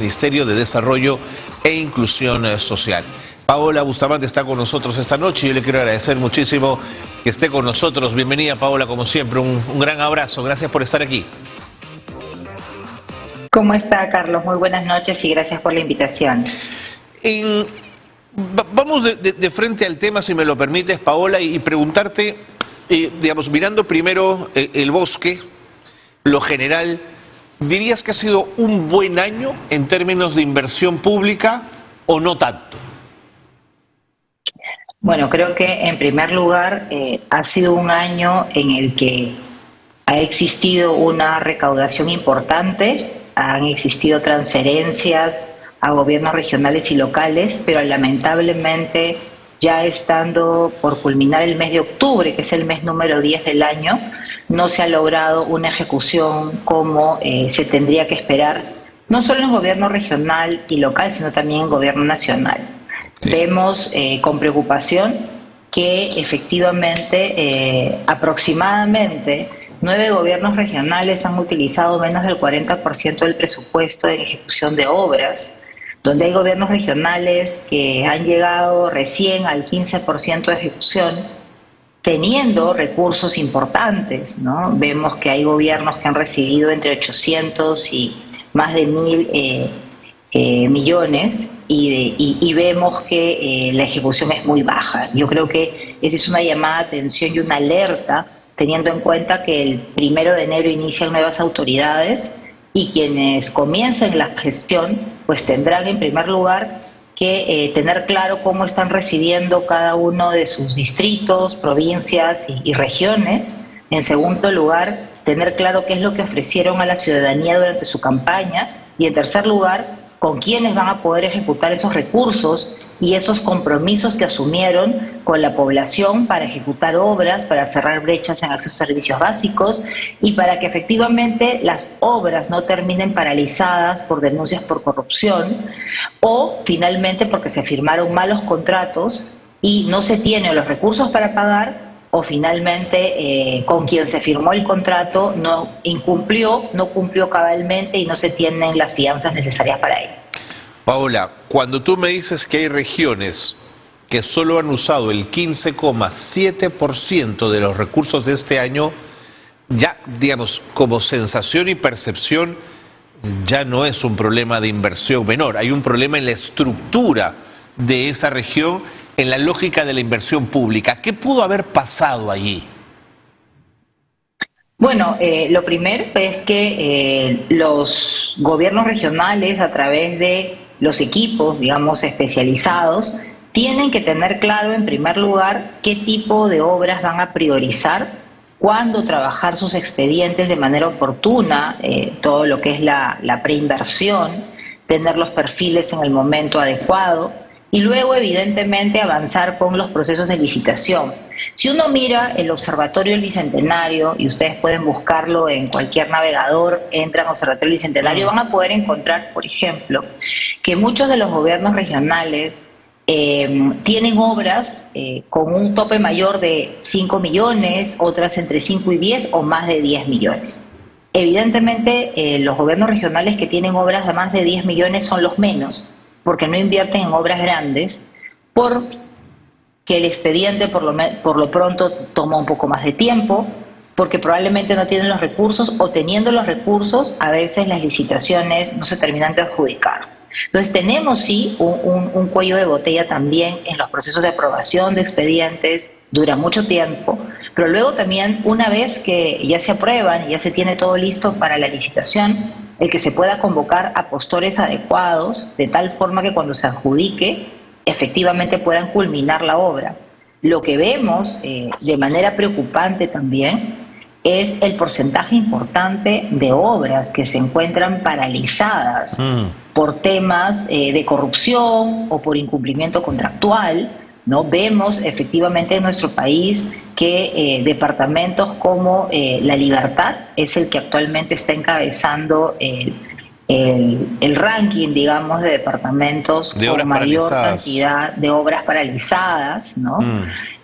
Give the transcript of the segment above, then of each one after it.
Ministerio de Desarrollo e Inclusión Social. Paola Bustamante está con nosotros esta noche y yo le quiero agradecer muchísimo que esté con nosotros. Bienvenida, Paola, como siempre, un gran abrazo. Gracias por estar aquí. ¿Cómo está, Carlos? Muy buenas noches y gracias por la invitación. Vamos de frente al tema, si me lo permites, Paola, y preguntarte, digamos, mirando primero el bosque, lo general, ¿dirías que ha sido un buen año en términos de inversión pública o no tanto? Bueno, creo que en primer lugar ha sido un año en el que ha existido una recaudación importante, han existido transferencias a gobiernos regionales y locales, pero lamentablemente ya estando por culminar el mes de octubre, que es el mes número 10 del año, no se ha logrado una ejecución como se tendría que esperar, no solo en gobierno regional y local, sino también en gobierno nacional. Vemos con preocupación que efectivamente aproximadamente 9 gobiernos regionales han utilizado menos del 40% del presupuesto en ejecución de obras, donde hay gobiernos regionales que han llegado recién al 15% de ejecución, teniendo recursos importantes, ¿no? Vemos que hay gobiernos que han recibido entre 800 y más de 1.000 millones y vemos que la ejecución es muy baja. Yo creo que esa es una llamada de atención y una alerta, teniendo en cuenta que el 1 de enero inician nuevas autoridades y quienes comiencen la gestión pues tendrán en primer lugar que tener claro cómo están recibiendo cada uno de sus distritos, provincias y regiones. En segundo lugar, tener claro qué es lo que ofrecieron a la ciudadanía durante su campaña. Y en tercer lugar, con quiénes van a poder ejecutar esos recursos y esos compromisos que asumieron con la población para ejecutar obras, para cerrar brechas en acceso a servicios básicos y para que efectivamente las obras no terminen paralizadas por denuncias por corrupción o finalmente porque se firmaron malos contratos y no se tienen los recursos para pagar o finalmente con quien se firmó el contrato no cumplió cabalmente y no se tienen las fianzas necesarias para ello. Paola, cuando tú me dices que hay regiones que solo han usado el 15,7% de los recursos de este año, ya, digamos, como sensación y percepción, ya no es un problema de inversión menor, hay un problema en la estructura de esa región, en la lógica de la inversión pública. ¿Qué pudo haber pasado allí? Bueno, lo primero es que los gobiernos regionales, a través de los equipos, digamos, especializados, tienen que tener claro, en primer lugar, qué tipo de obras van a priorizar, cuándo trabajar sus expedientes de manera oportuna, todo lo que es la preinversión, tener los perfiles en el momento adecuado y luego, evidentemente, avanzar con los procesos de licitación. Si uno mira el Observatorio del Bicentenario, y ustedes pueden buscarlo en cualquier navegador, entran a Observatorio del Bicentenario, van a poder encontrar, por ejemplo, que muchos de los gobiernos regionales tienen obras con un tope mayor de 5 millones, otras entre 5 y 10 o más de 10 millones. Evidentemente, los gobiernos regionales que tienen obras de más de 10 millones son los menos, porque no invierten en obras grandes, porque el expediente por lo pronto toma un poco más de tiempo, porque probablemente no tienen los recursos o teniendo los recursos, a veces las licitaciones no se terminan de adjudicar. Entonces tenemos sí un cuello de botella también en los procesos de aprobación de expedientes, dura mucho tiempo, pero luego también una vez que ya se aprueban y ya se tiene todo listo para la licitación, el que se pueda convocar a postores adecuados, de tal forma que cuando se adjudique, efectivamente puedan culminar la obra. Lo que vemos de manera preocupante también es el porcentaje importante de obras que se encuentran paralizadas por temas de corrupción o por incumplimiento contractual, ¿no? Vemos efectivamente en nuestro país que departamentos como La Libertad es el que actualmente está encabezando el ranking, digamos, de departamentos con mayor cantidad de obras paralizadas, ¿no?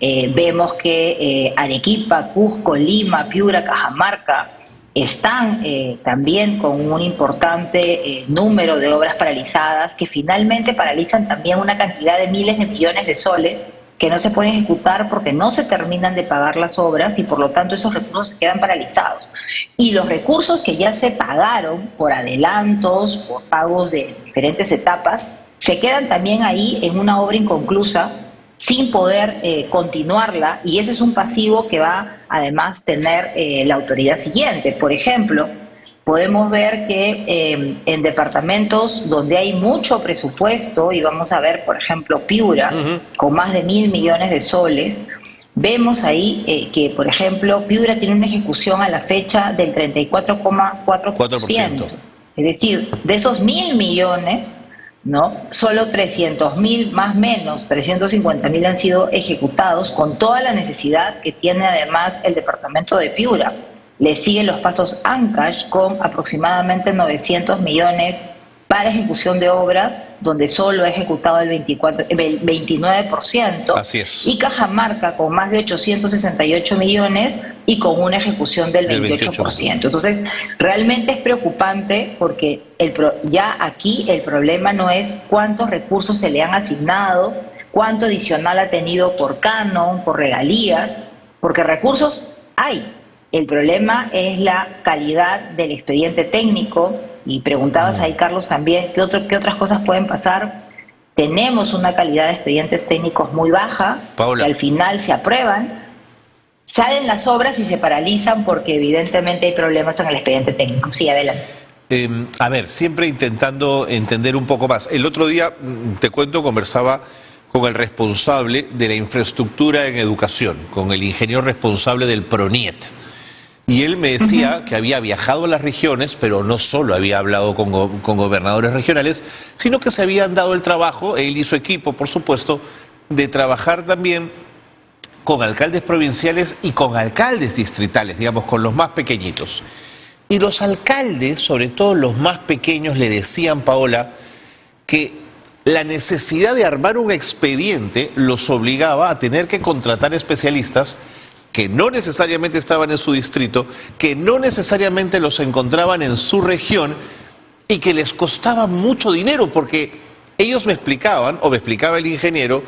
Vemos que Arequipa, Cusco, Lima, Piura, Cajamarca están también con un importante número de obras paralizadas que finalmente paralizan también una cantidad de miles de millones de soles que no se pueden ejecutar porque no se terminan de pagar las obras y por lo tanto esos recursos se quedan paralizados. Y los recursos que ya se pagaron por adelantos, por pagos de diferentes etapas, se quedan también ahí en una obra inconclusa sin poder continuarla, y ese es un pasivo que va además tener la autoridad siguiente. Por ejemplo, podemos ver que en departamentos donde hay mucho presupuesto, y vamos a ver, por ejemplo, Piura, con más de 1.000 millones de soles, vemos ahí que, por ejemplo, Piura tiene una ejecución a la fecha del 34,4%. Es decir, de esos 1.000 millones, ¿no? Solo 300.000, más o menos 350.000 han sido ejecutados, con toda la necesidad que tiene además el departamento de Piura. Le siguen los pasos Ancash con aproximadamente 900 millones para ejecución de obras, donde solo ha ejecutado el 29%. Así es. Y Cajamarca con más de 868 millones y con una ejecución del 28%. Entonces, realmente es preocupante porque ya aquí el problema no es cuántos recursos se le han asignado, cuánto adicional ha tenido por canon, por regalías, porque recursos hay. El problema es la calidad del expediente técnico. Y preguntabas ahí, Carlos, también, ¿qué otras cosas pueden pasar? Tenemos una calidad de expedientes técnicos muy baja, Paola, que al final se aprueban, salen las obras y se paralizan porque evidentemente hay problemas en el expediente técnico. Sí, adelante. A ver, siempre intentando entender un poco más. El otro día, te cuento, conversaba con el responsable de la infraestructura en educación, con el ingeniero responsable del PRONIET. Y él me decía que había viajado a las regiones, pero no solo había hablado con gobernadores regionales, sino que se habían dado el trabajo, él y su equipo, por supuesto, de trabajar también con alcaldes provinciales y con alcaldes distritales, digamos, con los más pequeñitos. Y los alcaldes, sobre todo los más pequeños, le decían, Paola, que la necesidad de armar un expediente los obligaba a tener que contratar especialistas que no necesariamente estaban en su distrito, que no necesariamente los encontraban en su región y que les costaba mucho dinero, porque ellos me explicaban, o me explicaba el ingeniero,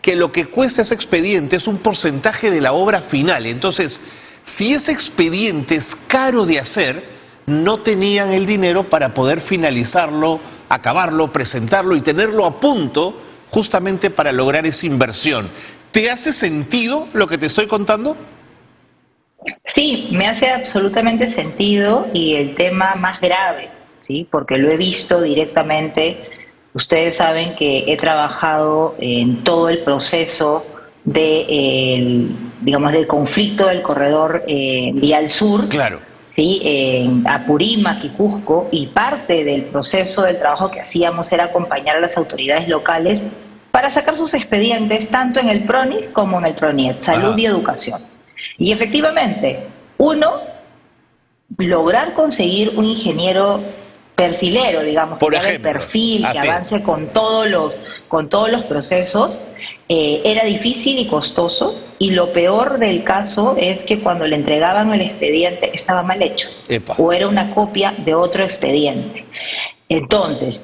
que lo que cuesta ese expediente es un porcentaje de la obra final. Entonces, si ese expediente es caro de hacer, no tenían el dinero para poder finalizarlo, acabarlo, presentarlo y tenerlo a punto justamente para lograr esa inversión. ¿Te hace sentido lo que te estoy contando? Sí, me hace absolutamente sentido, y el tema más grave, ¿sí? Porque lo he visto directamente. Ustedes saben que he trabajado en todo el proceso digamos, del conflicto del corredor vial sur. Claro. ¿Sí? En Apurímac y Cusco, y parte del proceso del trabajo que hacíamos era acompañar a las autoridades locales para sacar sus expedientes tanto en el PRONIS como en el PRONIET, salud y educación. Y efectivamente, lograr conseguir un ingeniero perfilero, digamos, por que haga el ejemplo, perfil, que avance con todos los procesos, era difícil y costoso, y lo peor del caso es que cuando le entregaban el expediente estaba mal hecho. Epa. O era una copia de otro expediente. Entonces,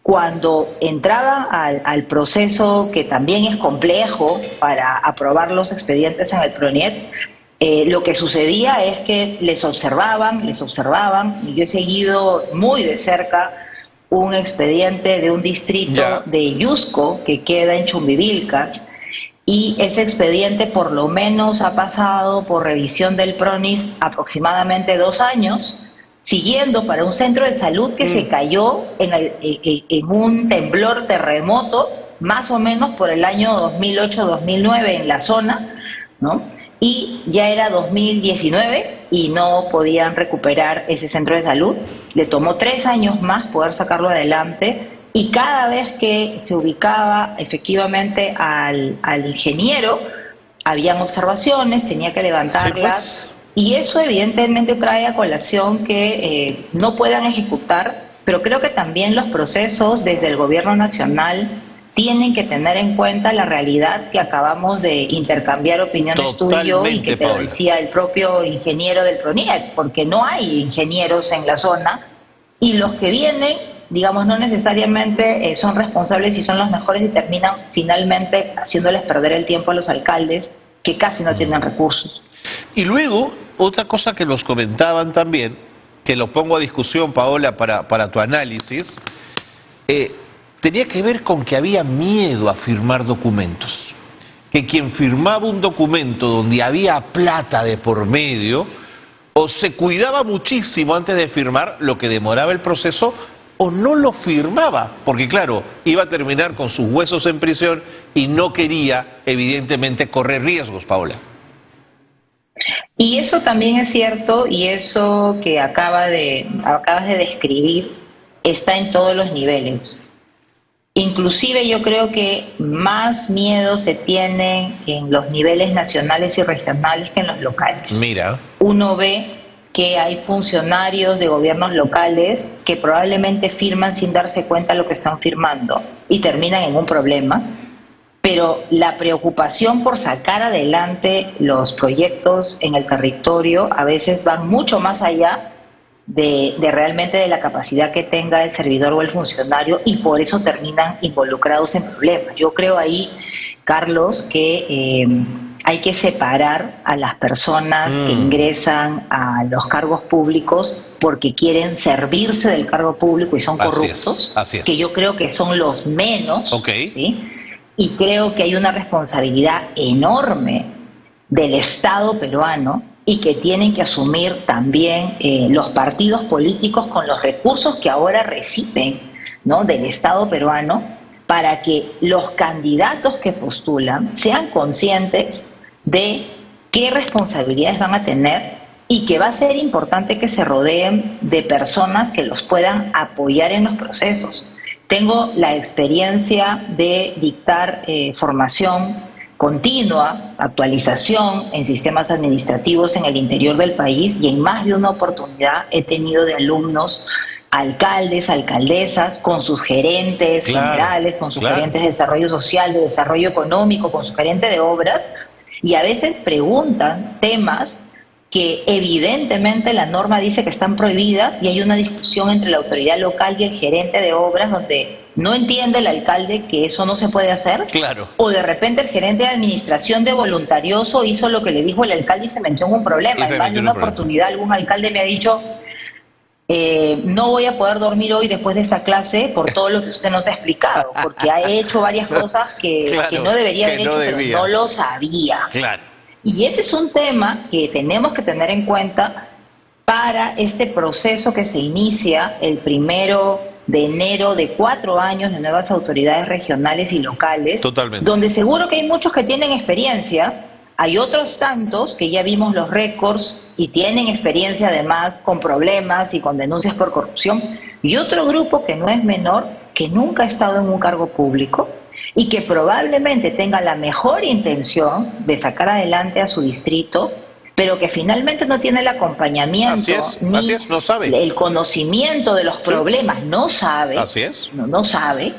cuando entraba al proceso, que también es complejo para aprobar los expedientes en el PRONIET, lo que sucedía es que les observaban, y yo he seguido muy de cerca un expediente de un distrito de Yusco que queda en Chumbivilcas, y ese expediente por lo menos ha pasado por revisión del PRONIS aproximadamente 2 años, siguiendo para un centro de salud que se cayó en un temblor terremoto, más o menos por el año 2008-2009 en la zona, ¿no? Y ya era 2019 y no podían recuperar ese centro de salud. Le tomó 3 años más poder sacarlo adelante, y cada vez que se ubicaba efectivamente al ingeniero, habían observaciones, tenía que levantarlas. Sí, pues. Y eso evidentemente trae a colación que no puedan ejecutar, pero creo que también los procesos desde el gobierno nacional tienen que tener en cuenta la realidad que acabamos de intercambiar opiniones tú y yo, y que te lo decía el propio ingeniero del PRONIEC, porque no hay ingenieros en la zona, y los que vienen, digamos, no necesariamente son responsables y son los mejores, y terminan finalmente haciéndoles perder el tiempo a los alcaldes que casi no tienen recursos. Y luego, otra cosa que nos comentaban también, que lo pongo a discusión, Paola, para tu análisis, tenía que ver con que había miedo a firmar documentos. Que quien firmaba un documento donde había plata de por medio, o se cuidaba muchísimo antes de firmar, lo que demoraba el proceso, o no lo firmaba, porque claro, iba a terminar con sus huesos en prisión y no quería, evidentemente, correr riesgos, Paola. Y eso también es cierto, y eso que acabas de describir está en todos los niveles. Inclusive yo creo que más miedo se tiene en los niveles nacionales y regionales que en los locales. Mira. Uno ve que hay funcionarios de gobiernos locales que probablemente firman sin darse cuenta de lo que están firmando y terminan en un problema, pero la preocupación por sacar adelante los proyectos en el territorio a veces van mucho más allá de realmente de la capacidad que tenga el servidor o el funcionario, y por eso terminan involucrados en problemas. Yo creo ahí, Carlos, que hay que separar a las personas que ingresan a los cargos públicos porque quieren servirse del cargo público y son corruptos, así es. Que yo creo que son los menos, okay. ¿sí? Y creo que hay una responsabilidad enorme del Estado peruano y que tienen que asumir también los partidos políticos con los recursos que ahora reciben, ¿no?, del Estado peruano, para que los candidatos que postulan sean conscientes de qué responsabilidades van a tener y que va a ser importante que se rodeen de personas que los puedan apoyar en los procesos. Tengo la experiencia de dictar formación continua, actualización en sistemas administrativos en el interior del país, y en más de una oportunidad he tenido de alumnos alcaldes, alcaldesas, con sus gerentes generales, con sus gerentes de desarrollo social, de desarrollo económico, con su gerente de obras, y a veces preguntan temas que evidentemente la norma dice que están prohibidas, y hay una discusión entre la autoridad local y el gerente de obras donde no entiende el alcalde que eso no se puede hacer, o de repente el gerente de administración de voluntarioso hizo lo que le dijo el alcalde y se metió en un problema. En más de una oportunidad algún alcalde me ha dicho: no voy a poder dormir hoy después de esta clase por todo lo que usted nos ha explicado, porque ha hecho varias cosas que no debería haber hecho, pero no lo sabía. Y ese es un tema que tenemos que tener en cuenta para este proceso que se inicia el 1 de enero de 4 años de nuevas autoridades regionales y locales, donde seguro que hay muchos que tienen experiencia, hay otros tantos que ya vimos los récords y tienen experiencia además con problemas y con denuncias por corrupción, y otro grupo que no es menor, que nunca ha estado en un cargo público y que probablemente tenga la mejor intención de sacar adelante a su distrito, pero que finalmente no tiene el acompañamiento ni no sabe. El conocimiento de los problemas, no sabe, no sabe,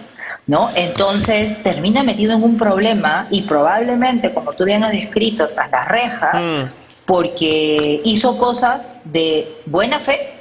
¿no? Entonces termina metido en un problema y probablemente, como tú bien has descrito, tras las rejas, porque hizo cosas de buena fe,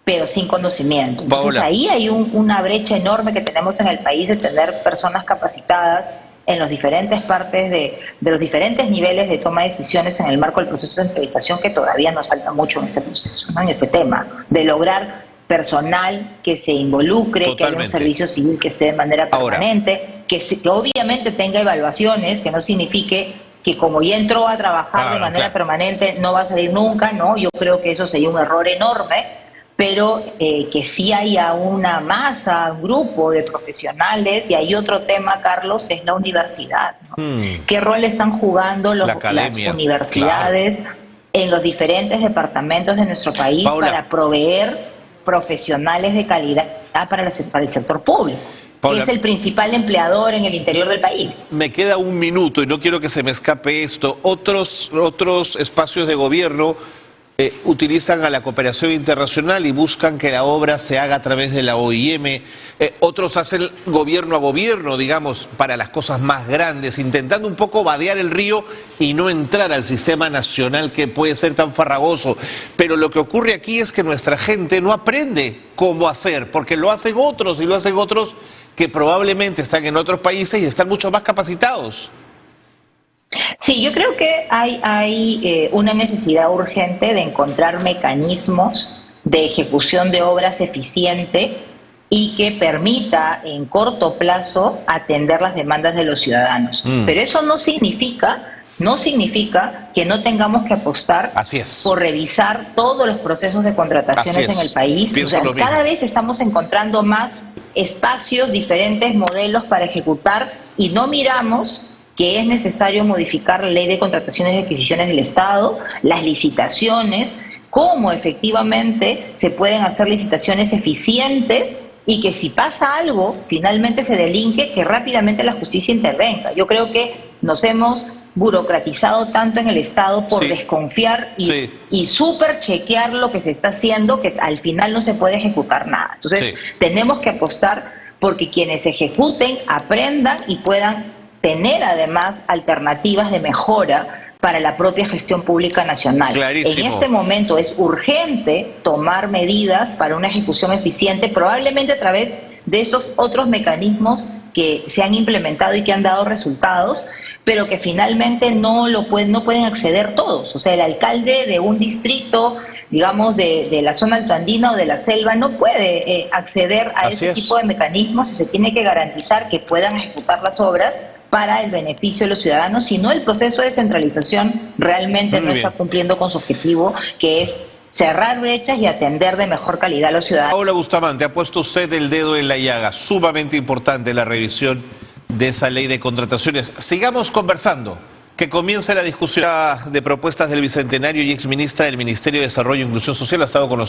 pero sin conocimiento. Entonces ahí hay una brecha enorme que tenemos en el país de tener personas capacitadas en las diferentes partes de los diferentes niveles de toma de decisiones en el marco del proceso de centralización, que todavía nos falta mucho en ese proceso, ¿no?, en ese tema, de lograr personal que se involucre, que haya un servicio civil que esté de manera permanente, que obviamente tenga evaluaciones, que no signifique que como ya entró a trabajar de manera permanente no va a salir nunca, ¿no? Yo creo que eso sería un error enorme, pero que sí haya una masa, un grupo de profesionales. Y hay otro tema, Carlos, es la universidad, ¿no? ¿Qué rol están jugando las universidades en los diferentes departamentos de nuestro país para proveer profesionales de calidad para el sector público? Que es el principal empleador en el interior del país. Me queda un minuto y no quiero que se me escape esto. Otros espacios de gobierno utilizan a la cooperación internacional y buscan que la obra se haga a través de la OIM. Otros hacen gobierno a gobierno, digamos, para las cosas más grandes, intentando un poco vadear el río y no entrar al sistema nacional que puede ser tan farragoso. Pero lo que ocurre aquí es que nuestra gente no aprende cómo hacer, porque lo hacen otros y lo hacen otros que probablemente están en otros países y están mucho más capacitados. Sí, yo creo que hay una necesidad urgente de encontrar mecanismos de ejecución de obras eficiente y que permita en corto plazo atender las demandas de los ciudadanos. Pero eso no significa que no tengamos que apostar por revisar todos los procesos de contrataciones en el país. O sea, cada vez estamos encontrando más espacios, diferentes modelos para ejecutar y no miramos que es necesario modificar la ley de contrataciones y adquisiciones del Estado, las licitaciones, cómo efectivamente se pueden hacer licitaciones eficientes y que si pasa algo, finalmente se delinque, que rápidamente la justicia intervenga. Yo creo que nos hemos burocratizado tanto en el Estado por desconfiar y súper chequear lo que se está haciendo, que al final no se puede ejecutar nada. Entonces, tenemos que apostar porque quienes ejecuten aprendan y puedan tener además alternativas de mejora para la propia gestión pública nacional. Clarísimo. En este momento es urgente tomar medidas para una ejecución eficiente, probablemente a través de estos otros mecanismos que se han implementado y que han dado resultados, pero que finalmente no pueden acceder todos. O sea, el alcalde de un distrito, digamos, de la zona altoandina o de la selva no puede acceder a ese tipo de mecanismos y se tiene que garantizar que puedan ejecutar las obras para el beneficio de los ciudadanos, si no el proceso de descentralización realmente no está cumpliendo con su objetivo, que es cerrar brechas y atender de mejor calidad a los ciudadanos. Paola Bustamante, ha puesto usted el dedo en la llaga, sumamente importante la revisión de esa ley de contrataciones. Sigamos conversando, que comience la discusión de propuestas del Bicentenario y exministra del Ministerio de Desarrollo e Inclusión Social. Ha estado con nosotros.